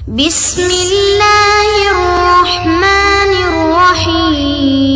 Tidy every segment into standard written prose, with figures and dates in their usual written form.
بسم اللہ الرحمن الرحیم۔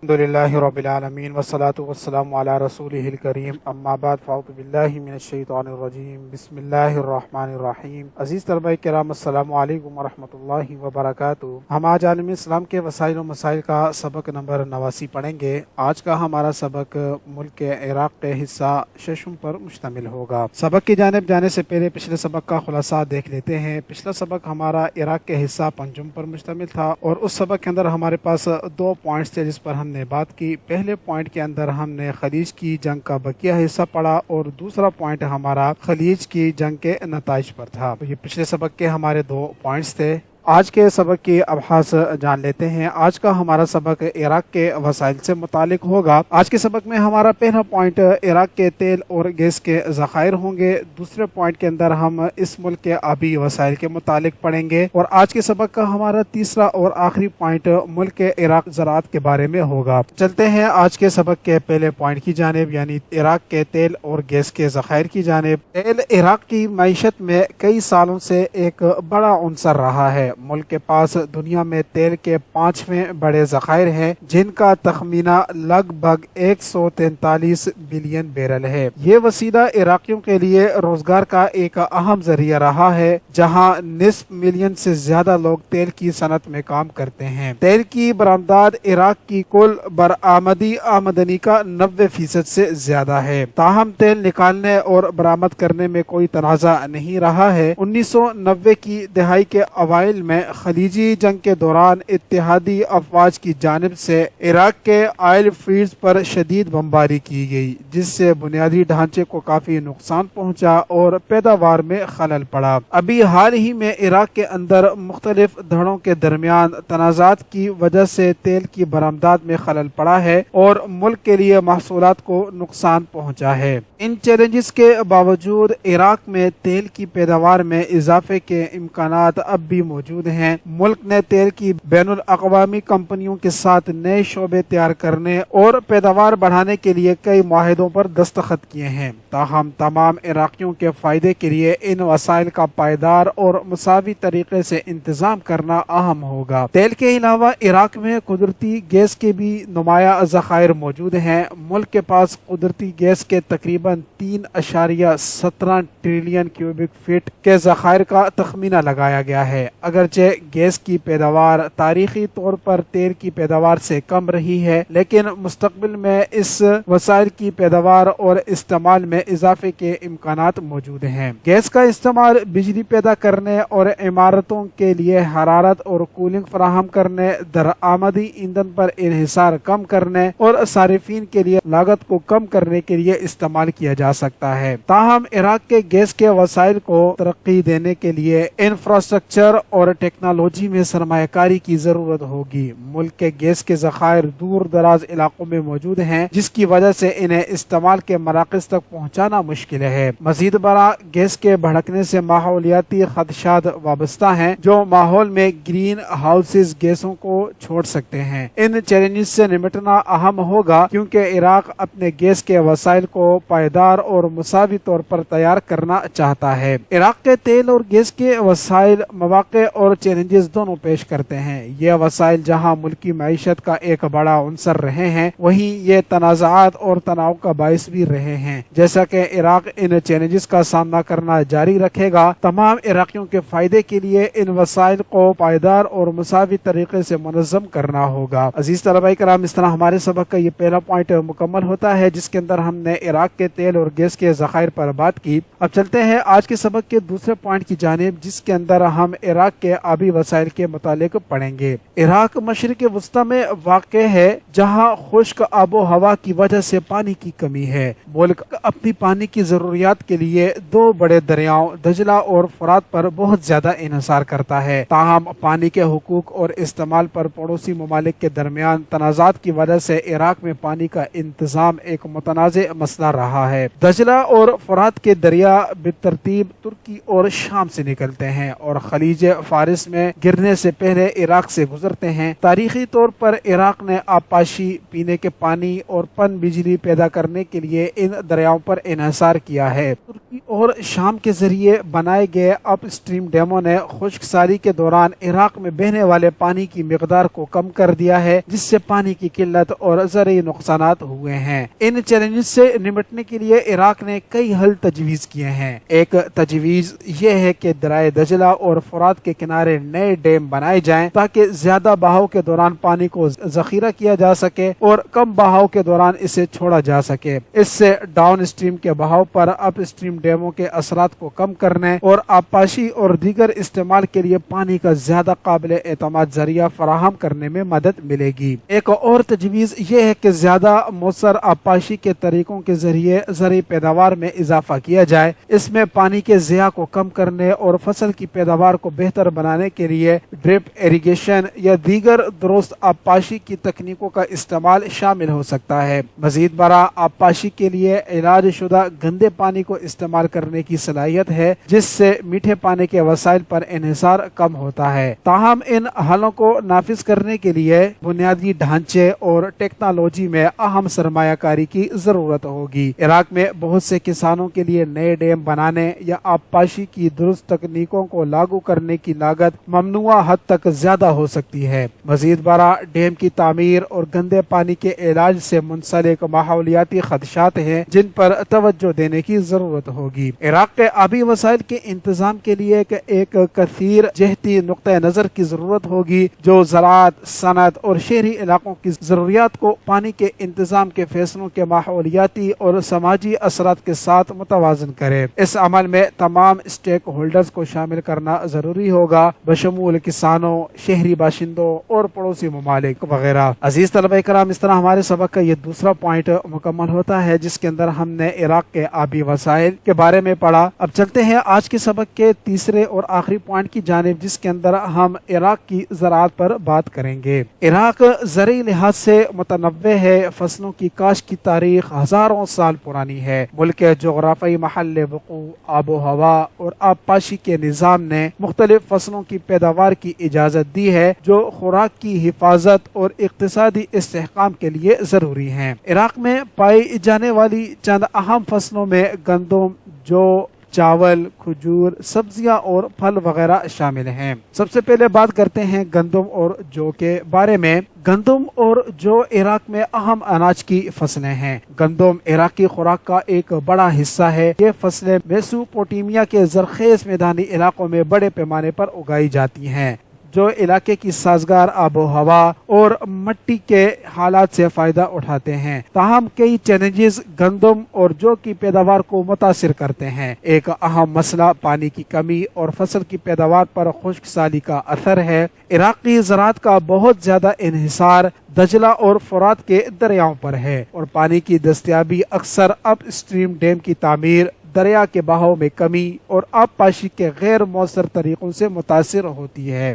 الحمدللہ رب العالمین والصلاة والسلام علی رسولہ الکریم، اما بعد فاعوذ باللہ من الشیطان الرجیم، بسم اللہ الرحمن الرحیم۔ عزیز طلبہ کرام، السلام علیکم ورحمۃ اللہ وبرکاتہ۔ ہم آج عالم اسلام کے وسائل و مسائل کا سبق نمبر 89 پڑھیں گے۔ آج کا ہمارا سبق ملک کے عراق کے حصہ ششم پر مشتمل ہوگا۔ سبق کی جانب جانے سے پہلے پچھلے سبق کا خلاصہ دیکھ لیتے ہیں۔ پچھلا سبق ہمارا عراق کے حصہ پنجم پر مشتمل تھا، اور اس سبق کے اندر ہمارے پاس 2 پوائنٹس تھے جس پر ہم نے بات کی۔ پہلے پوائنٹ کے اندر ہم نے خلیج کی جنگ کا بقیہ حصہ پڑھا، اور دوسرا پوائنٹ ہمارا خلیج کی جنگ کے نتائج پر تھا۔ یہ پچھلے سبق کے ہمارے 2 پوائنٹس تھے۔ آج کے سبق کی ابحاث جان لیتے ہیں۔ آج کا ہمارا سبق عراق کے وسائل سے متعلق ہوگا۔ آج کے سبق میں ہمارا پہلا پوائنٹ عراق کے تیل اور گیس کے ذخائر ہوں گے۔ دوسرے پوائنٹ کے اندر ہم اس ملک کے آبی وسائل کے متعلق پڑھیں گے، اور آج کے سبق کا ہمارا تیسرا اور آخری پوائنٹ ملک کے عراق زراعت کے بارے میں ہوگا۔ چلتے ہیں آج کے سبق کے پہلے پوائنٹ کی جانب، یعنی عراق کے تیل اور گیس کے ذخائر کی جانب۔ تیل عراق کی معیشت میں کئی سالوں سے ایک بڑا عنصر رہا ہے۔ ملک کے پاس دنیا میں تیل کے 5ویں بڑے ذخائر ہیں، جن کا تخمینہ لگ بھگ 143 بلین بیرل ہے۔ یہ وسیلہ عراقیوں کے لیے روزگار کا ایک اہم ذریعہ رہا ہے، جہاں نصف ملین سے زیادہ لوگ تیل کی صنعت میں کام کرتے ہیں۔ تیل کی برآمدات عراق کی کل برآمدی آمدنی کا 90% سے زیادہ ہے۔ تاہم تیل نکالنے اور برآمد کرنے میں کوئی تنازع نہیں رہا ہے۔ 1990 کی دہائی کے اوائل میں خلیجی جنگ کے دوران اتحادی افواج کی جانب سے عراق کے آئل فیلڈز پر شدید بمباری کی گئی، جس سے بنیادی ڈھانچے کو کافی نقصان پہنچا اور پیداوار میں خلل پڑا۔ ابھی حال ہی میں عراق کے اندر مختلف دھڑوں کے درمیان تنازعات کی وجہ سے تیل کی برآمدات میں خلل پڑا ہے اور ملک کے لیے محصولات کو نقصان پہنچا ہے۔ ان چیلنجز کے باوجود عراق میں تیل کی پیداوار میں اضافے کے امکانات اب بھی موجود ہیں۔ ملک نے تیل کی بین الاقوامی کمپنیوں کے ساتھ نئے شعبے تیار کرنے اور پیداوار بڑھانے کے لیے کئی معاہدوں پر دستخط کیے ہیں۔ تاہم تمام عراقیوں کے فائدے کے لیے ان وسائل کا پائیدار اور مساوی طریقے سے انتظام کرنا اہم ہوگا۔ تیل کے علاوہ عراق میں قدرتی گیس کے بھی نمایاں ذخائر موجود ہیں۔ ملک کے پاس قدرتی گیس کے تقریباً 3.17 ٹریلین کیوبک فٹ کے ذخائر کا تخمینہ لگایا گیا ہے۔ اگرچہ گیس کی پیداوار تاریخی طور پر تیل کی پیداوار سے کم رہی ہے، لیکن مستقبل میں اس وسائل کی پیداوار اور استعمال میں اضافے کے امکانات موجود ہیں۔ گیس کا استعمال بجلی پیدا کرنے اور عمارتوں کے لیے حرارت اور کولنگ فراہم کرنے، درآمدی ایندھن پر انحصار کم کرنے اور صارفین کے لیے لاگت کو کم کرنے کے لیے استعمال کیا جا سکتا ہے۔ تاہم عراق کے گیس کے وسائل کو ترقی دینے کے لیے انفراسٹرکچر اور ٹیکنالوجی میں سرمایہ کاری کی ضرورت ہوگی۔ ملک کے گیس کے ذخائر دور دراز علاقوں میں موجود ہیں، جس کی وجہ سے انہیں استعمال کے مراکز تک پہنچانا مشکل ہے۔ مزید برآں گیس کے بھڑکنے سے ماحولیاتی خدشات وابستہ ہیں، جو ماحول میں گرین ہاؤسز گیسوں کو چھوڑ سکتے ہیں۔ ان چیلنجز سے نمٹنا اہم ہوگا، کیونکہ عراق اپنے گیس کے وسائل کو پائیدار اور مساوی طور پر تیار کرنا چاہتا ہے۔ عراق کے تیل اور گیس کے وسائل مواقع اور چیلنجز دونوں پیش کرتے ہیں۔ یہ وسائل جہاں ملکی معیشت کا ایک بڑا عنصر رہے ہیں، وہیں یہ تنازعات اور تناؤ کا باعث بھی رہے ہیں۔ جیسا کہ عراق ان چیلنجز کا سامنا کرنا جاری رکھے گا، تمام عراقیوں کے فائدے کے لیے ان وسائل کو پائیدار اور مساوی طریقے سے منظم کرنا ہوگا۔ عزیز طلبہ کرام، اس طرح ہمارے سبق کا یہ پہلا پوائنٹ مکمل ہوتا ہے، جس کے اندر ہم نے عراق کے تیل اور گیس کے ذخائر پر بات کی۔ اب چلتے ہیں آج کے سبق کے دوسرے پوائنٹ کی جانب، جس کے اندر ہم عراق کے آبی وسائل کے متعلق پڑھیں گے۔ عراق مشرق وسطی میں واقع ہے، جہاں خشک آب و ہوا کی وجہ سے پانی کی کمی ہے۔ ملک اپنی پانی کی ضروریات کے لیے 2 بڑے دریاؤں دجلہ اور فرات پر بہت زیادہ انحصار کرتا ہے۔ تاہم پانی کے حقوق اور استعمال پر پڑوسی ممالک کے درمیان تنازعات کی وجہ سے عراق میں پانی کا انتظام ایک متنازع مسئلہ رہا ہے۔ دجلہ اور فرات کے دریا بالترتیب ترکی اور شام سے نکلتے ہیں اور خلیج فارس میں گرنے سے پہلے عراق سے گزرتے ہیں۔ تاریخی طور پر عراق نے آبپاشی، پینے کے پانی اور پن بجلی پیدا کرنے کے لیے ان دریاؤں پر انحصار کیا ہے۔ ترکی اور شام کے ذریعے بنائے گئے اپ اسٹریم ڈیموں نے خشک سالی کے دوران عراق میں بہنے والے پانی کی مقدار کو کم کر دیا ہے، جس سے پانی کی قلت اور زرعی نقصانات ہوئے ہیں۔ ان چیلنجز سے نمٹنے کے لیے عراق نے کئی حل تجویز کیے ہیں۔ ایک تجویز یہ ہے کہ دریائے دجلہ اور فرات کے کنارے نئے ڈیم بنائے جائیں تاکہ زیادہ بہاؤ کے دوران پانی کو ذخیرہ کیا جا سکے اور کم بہاؤ کے دوران اسے چھوڑا جا سکے۔ اس سے ڈاؤن اسٹریم کے بہاؤ پر اپ اسٹریم ڈیموں کے اثرات کو کم کرنے اور آبپاشی اور دیگر استعمال کے لیے پانی کا زیادہ قابل اعتماد ذریعہ فراہم کرنے میں مدد ملے گی۔ ایک اور تجویز یہ ہے کہ زیادہ مؤثر آبپاشی کے طریقوں کے ذریعے زرعی پیداوار میں اضافہ کیا جائے۔ اس میں پانی کے ضیاع کو کم کرنے اور فصل کی پیداوار کو بہتر بنانے کے لیے ڈرپ ایریگیشن یا دیگر درست آبپاشی کی تکنیکوں کا استعمال شامل ہو سکتا ہے۔ مزید برآں آبپاشی کے لیے علاج شدہ گندے پانی کو استعمال کرنے کی صلاحیت ہے، جس سے میٹھے پانی کے وسائل پر انحصار کم ہوتا ہے۔ تاہم ان حلوں کو نافذ کرنے کے لیے بنیادی ڈھانچے اور ٹیکنالوجی میں اہم سرمایہ کاری کی ضرورت ہوگی۔ عراق میں بہت سے کسانوں کے لیے نئے ڈیم بنانے یا آبپاشی کی درست تکنیکوں کو لاگو کرنے کی لاگت ممنوعہ حد تک زیادہ ہو سکتی ہے۔ مزید برآں ڈیم کی تعمیر اور گندے پانی کے علاج سے منسلک ماحولیاتی خدشات ہیں جن پر توجہ دینے کی ضرورت ہوگی۔ عراق کے آبی وسائل کے انتظام کے لیے ایک کثیر جہتی نقطہ نظر کی ضرورت ہوگی جو زراعت، صنعت اور شہری علاقوں کی ضروریات کو پانی کے انتظام کے فیصلوں کے ماحولیاتی اور سماجی اثرات کے ساتھ متوازن کرے۔ اس عمل میں تمام اسٹیک ہولڈرز کو شامل کرنا ضروری ہوگا، بشمول کسانوں، شہری باشندوں اور پڑوسی ممالک وغیرہ۔ عزیز طلبہ کرام، اس طرح ہمارے سبق کا یہ دوسرا پوائنٹ مکمل ہوتا ہے جس کے اندر ہم نے عراق کے آبی وسائل کے بارے میں پڑھا۔ اب چلتے ہیں آج کے سبق کے تیسرے اور آخری پوائنٹ کی جانب، جس کے اندر ہم عراق کی زراعت پر بات کریں گے۔ عراق زرعی لحاظ سے متنوع ہے، فصلوں کی کاشت کی تاریخ ہزاروں سال پرانی ہے۔ ملک کے جغرافیائی محل وقوع، آب و ہوا اور آبپاشی کے نظام نے مختلف فصلوں کی پیداوار کی اجازت دی ہے جو خوراک کی حفاظت اور اقتصادی استحکام کے لیے ضروری ہیں۔ عراق میں پائی جانے والی چند اہم فصلوں میں گندم، جو، چاول، کھجور، سبزیاں اور پھل وغیرہ شامل ہیں۔ سب سے پہلے بات کرتے ہیں گندم اور جو کے بارے میں۔ گندم اور جو عراق میں اہم اناج کی فصلیں ہیں۔ گندم عراقی خوراک کا ایک بڑا حصہ ہے۔ یہ فصلیں میسوپوٹیمیا کے زرخیز میدانی علاقوں میں بڑے پیمانے پر اگائی جاتی ہیں، جو علاقے کی سازگار آب و ہوا اور مٹی کے حالات سے فائدہ اٹھاتے ہیں۔ تاہم کئی چیلنجز گندم اور جو کی پیداوار کو متاثر کرتے ہیں۔ ایک اہم مسئلہ پانی کی کمی اور فصل کی پیداوار پر خشک سالی کا اثر ہے۔ عراقی زراعت کا بہت زیادہ انحصار دجلہ اور فرات کے دریاؤں پر ہے اور پانی کی دستیابی اکثر اپ اسٹریم ڈیم کی تعمیر، دریا کے بہاؤ میں کمی اور آبپاشی کے غیر مؤثر طریقوں سے متاثر ہوتی ہے۔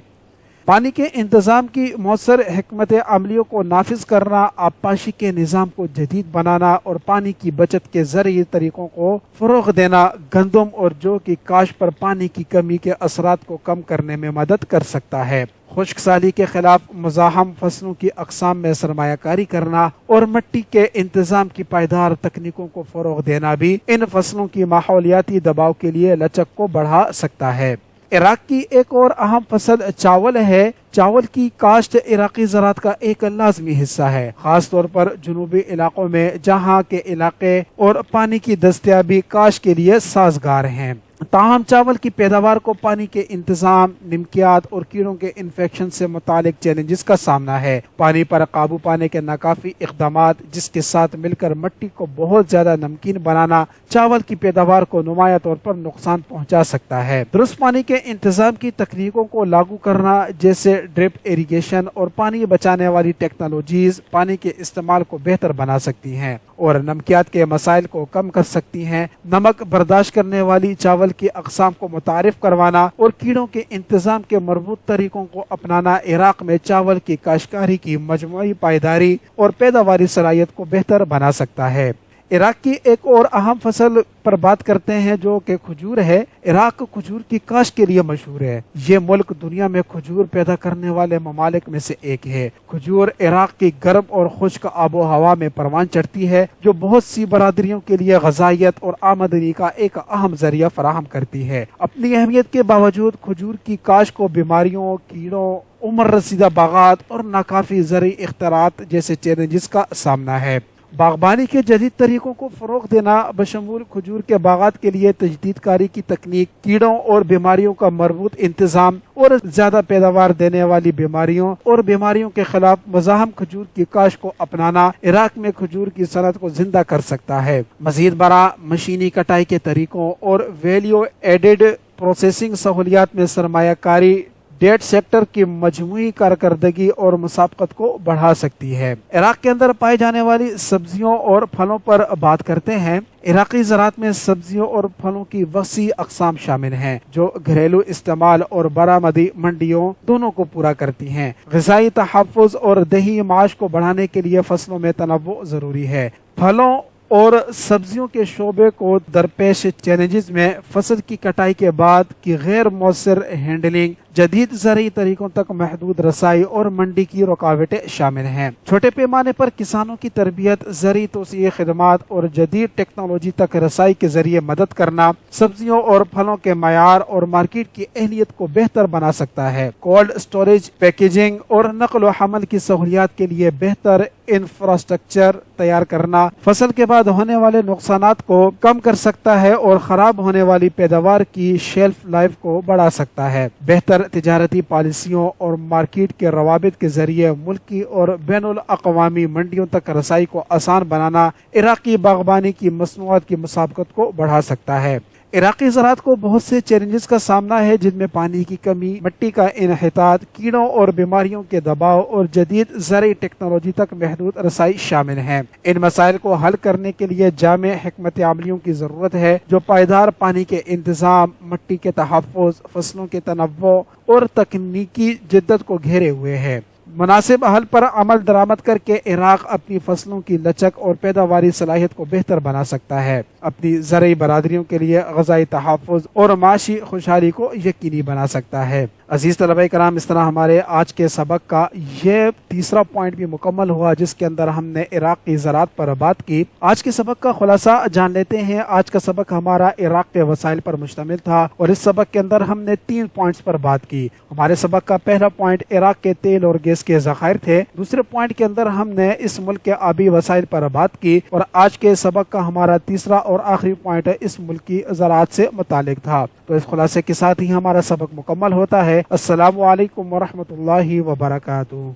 پانی کے انتظام کی مؤثر حکمت عملیوں کو نافذ کرنا، آبپاشی کے نظام کو جدید بنانا اور پانی کی بچت کے زرعی طریقوں کو فروغ دینا گندم اور جو کی کاشت پر پانی کی کمی کے اثرات کو کم کرنے میں مدد کر سکتا ہے۔ خشک سالی کے خلاف مزاحم فصلوں کی اقسام میں سرمایہ کاری کرنا اور مٹی کے انتظام کی پائیدار تکنیکوں کو فروغ دینا بھی ان فصلوں کی ماحولیاتی دباؤ کے لیے لچک کو بڑھا سکتا ہے۔ عراق کی ایک اور اہم فصل چاول ہے۔ چاول کی کاشت عراقی زراعت کا ایک لازمی حصہ ہے، خاص طور پر جنوبی علاقوں میں جہاں کے علاقے اور پانی کی دستیابی کاشت کے لیے سازگار ہیں۔ تاہم چاول کی پیداوار کو پانی کے انتظام، نمکیات اور کیڑوں کے انفیکشن سے متعلق چیلنجز کا سامنا ہے۔ پانی پر قابو پانے کے ناکافی اقدامات، جس کے ساتھ مل کر مٹی کو بہت زیادہ نمکین بنانا، چاول کی پیداوار کو نمایاں طور پر نقصان پہنچا سکتا ہے۔ درست پانی کے انتظام کی تکنیکوں کو لاگو کرنا، جیسے ڈرپ ایریگیشن اور پانی بچانے والی ٹیکنالوجیز، پانی کے استعمال کو بہتر بنا سکتی ہیں اور نمکیات کے مسائل کو کم کر سکتی ہیں۔ نمک برداشت کرنے والی چاول کی اقسام کو متعارف کروانا اور کیڑوں کے انتظام کے مربوط طریقوں کو اپنانا عراق میں چاول کی کاشتکاری کی مجموعی پائیداری اور پیداواری صلاحیت کو بہتر بنا سکتا ہے۔ عراق کی ایک اور اہم فصل پر بات کرتے ہیں جو کہ کھجور ہے۔ عراق کھجور کی کاشت کے لیے مشہور ہے۔ یہ ملک دنیا میں کھجور پیدا کرنے والے ممالک میں سے ایک ہے۔ کھجور عراق کی گرم اور خشک آب و ہوا میں پروان چڑھتی ہے جو بہت سی برادریوں کے لیے غذائیت اور آمدنی کا ایک اہم ذریعہ فراہم کرتی ہے۔ اپنی اہمیت کے باوجود کھجور کی کاشت کو بیماریوں، کیڑوں، عمر رسیدہ باغات اور ناکافی زرعی اختراعات جیسے چیلنجز کا سامنا ہے۔ باغبانی کے جدید طریقوں کو فروغ دینا بشمول کھجور کے باغات کے لیے تجدید کاری کی تکنیک، کیڑوں اور بیماریوں کا مربوط انتظام اور زیادہ پیداوار دینے والی بیماریوں کے خلاف مزاحم کھجور کی کاشت کو اپنانا عراق میں کھجور کی صنعت کو زندہ کر سکتا ہے۔ مزید برآں مشینی کٹائی کے طریقوں اور ویلیو ایڈڈ پروسیسنگ سہولیات میں سرمایہ کاری ڈیٹ سیکٹر کی مجموعی کارکردگی اور مسابقت کو بڑھا سکتی ہے۔ عراق کے اندر پائی جانے والی سبزیوں اور پھلوں پر بات کرتے ہیں۔ عراقی زراعت میں سبزیوں اور پھلوں کی وسیع اقسام شامل ہیں جو گھریلو استعمال اور برآمدی منڈیوں دونوں کو پورا کرتی ہیں۔ غذائی تحفظ اور دیہی معاش کو بڑھانے کے لیے فصلوں میں تنوع ضروری ہے۔ پھلوں اور سبزیوں کے شعبے کو درپیش چیلنجز میں فصل کی کٹائی کے بعد کی غیر مؤثر ہینڈلنگ، جدید زرعی طریقوں تک محدود رسائی اور منڈی کی رکاوٹیں شامل ہیں۔ چھوٹے پیمانے پر کسانوں کی تربیت، زرعی توسیعی خدمات اور جدید ٹیکنالوجی تک رسائی کے ذریعے مدد کرنا سبزیوں اور پھلوں کے معیار اور مارکیٹ کی اہلیت کو بہتر بنا سکتا ہے۔ کولڈ سٹوریج، پیکیجنگ اور نقل و حمل کی سہولیات کے لیے بہتر انفراسٹرکچر تیار کرنا فصل کے بعد ہونے والے نقصانات کو کم کر سکتا ہے اور خراب ہونے والی پیداوار کی شیلف لائف کو بڑھا سکتا ہے۔ بہتر تجارتی پالیسیوں اور مارکیٹ کے روابط کے ذریعے ملکی اور بین الاقوامی منڈیوں تک رسائی کو آسان بنانا عراقی باغبانی کی مصنوعات کی مسابقت کو بڑھا سکتا ہے۔ عراقی زراعت کو بہت سے چیلنجز کا سامنا ہے جن میں پانی کی کمی، مٹی کا انحطاط، کیڑوں اور بیماریوں کے دباؤ اور جدید زرعی ٹیکنالوجی تک محدود رسائی شامل ہیں۔ ان مسائل کو حل کرنے کے لیے جامع حکمت عملیوں کی ضرورت ہے جو پائیدار پانی کے انتظام، مٹی کے تحفظ، فصلوں کے تنوع اور تکنیکی جدت کو گھیرے ہوئے ہے۔ مناسب حل پر عمل درآمد کر کے عراق اپنی فصلوں کی لچک اور پیداواری صلاحیت کو بہتر بنا سکتا ہے، اپنی زرعی برادریوں کے لیے غذائی تحفظ اور معاشی خوشحالی کو یقینی بنا سکتا ہے۔ عزیز طلبہ کرام، اس طرح ہمارے آج کے سبق کا یہ تیسرا پوائنٹ بھی مکمل ہوا جس کے اندر ہم نے عراق کی زراعت پر بات کی۔ آج کے سبق کا خلاصہ جان لیتے ہیں۔ آج کا سبق ہمارا عراق کے وسائل پر مشتمل تھا اور اس سبق کے اندر ہم نے 3 پوائنٹس پر بات کی۔ ہمارے سبق کا پہلا پوائنٹ عراق کے تیل اور گیس کے ذخائر تھے۔ دوسرے پوائنٹ کے اندر ہم نے اس ملک کے آبی وسائل پر بات کی اور آج کے سبق کا ہمارا تیسرا اور آخری پوائنٹ اس ملک کی زراعت سے متعلق تھا۔ تو اس خلاصے کے ساتھ ہی ہمارا سبق مکمل ہوتا ہے۔ السلام علیکم ورحمۃ اللہ وبرکاتہ۔